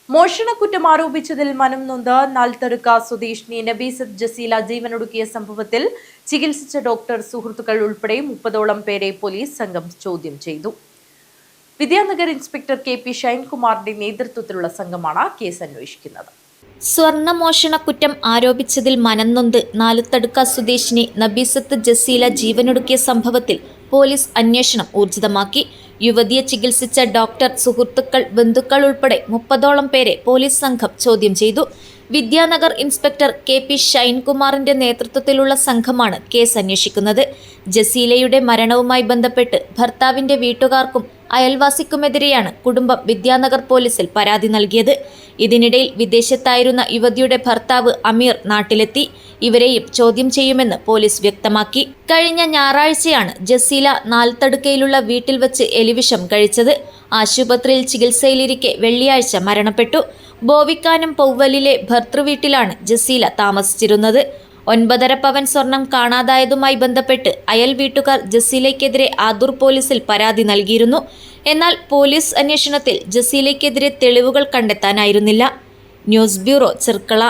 മോഷണക്കുറ്റം ആരോപിച്ചതിൽ മനം നൊന്ത് നാൽത്തടുക്ക സ്വദേശിനി നബീസത്ത് ജസീല ജീവനൊടുക്കിയ സംഭവത്തിൽ ചികിത്സിച്ച ഡോക്ടർ സുഹൃത്തുക്കൾ ഉൾപ്പെടെ 30ഓളം പേരെ പോലീസ് സംഘം ചോദ്യം ചെയ്തു. Vidyanagar inspector K P. ഷൈൻകുമാറിന്റെ നേതൃത്വത്തിലുള്ള സംഘമാണ് കേസ് അന്വേഷിക്കുന്നത്. സ്വർണ്ണമോഷണക്കുറ്റം ആരോപിച്ചതിൽ മനംനൊന്ത് നാലുത്തടുക്ക സ്വദേശിനി നബീസത്ത് ജസീല ജീവനൊടുക്കിയ സംഭവത്തിൽ പോലീസ് അന്വേഷണം ഊർജിതമാക്കി. യുവതിയെ ചികിത്സിച്ച ഡോക്ടർ, സുഹൃത്തുക്കൾ, ബന്ധുക്കൾ ഉൾപ്പെടെ 30ഓളം പേരെ പോലീസ് സംഘം ചോദ്യം ചെയ്തു. Vidyanagar inspector K P. ഷൈൻകുമാറിന്റെ നേതൃത്വത്തിലുള്ള സംഘമാണ് കേസ് അന്വേഷിക്കുന്നത്. ജസീലയുടെ മരണവുമായി ബന്ധപ്പെട്ട് ഭർത്താവിന്റെ വീട്ടുകാർക്കും അയൽവാസിക്കുമെതിരെയാണ് കുടുംബം വിദ്യാനഗർ പോലീസിൽ പരാതി നൽകിയത്. ഇതിനിടയിൽ വിദേശത്തായിരുന്ന യുവതിയുടെ ഭർത്താവ് അമീർ നാട്ടിലെത്തി. ഇവരെയും ചോദ്യം ചെയ്യുമെന്ന് പോലീസ് വ്യക്തമാക്കി. കഴിഞ്ഞ ഞായറാഴ്ചയാണ് ജസീല നാൽത്തടുക്കയിലുള്ള വീട്ടിൽ വച്ച് എലിവിഷം കഴിച്ചത്. ആശുപത്രിയിൽ ചികിത്സയിലിരിക്കെ വെള്ളിയാഴ്ച മരണപ്പെട്ടു. ബോവിക്കാനം പൗവലിലെ ഭർതൃവീട്ടിലാണ് ജസീല താമസിച്ചിരുന്നത്. 9.5 പവൻ സ്വർണം കാണാതായതുമായി ബന്ധപ്പെട്ട് അയൽ വീട്ടുകാർ ജസീലയ്ക്കെതിരെ ആദൂർ പോലീസിൽ പരാതി നൽകിയിരുന്നു. എന്നാൽ പോലീസ് അന്വേഷണത്തിൽ ജസീലയ്ക്കെതിരെ തെളിവുകൾ കണ്ടെത്താനായിരുന്നില്ല. News bureau, Cherkala.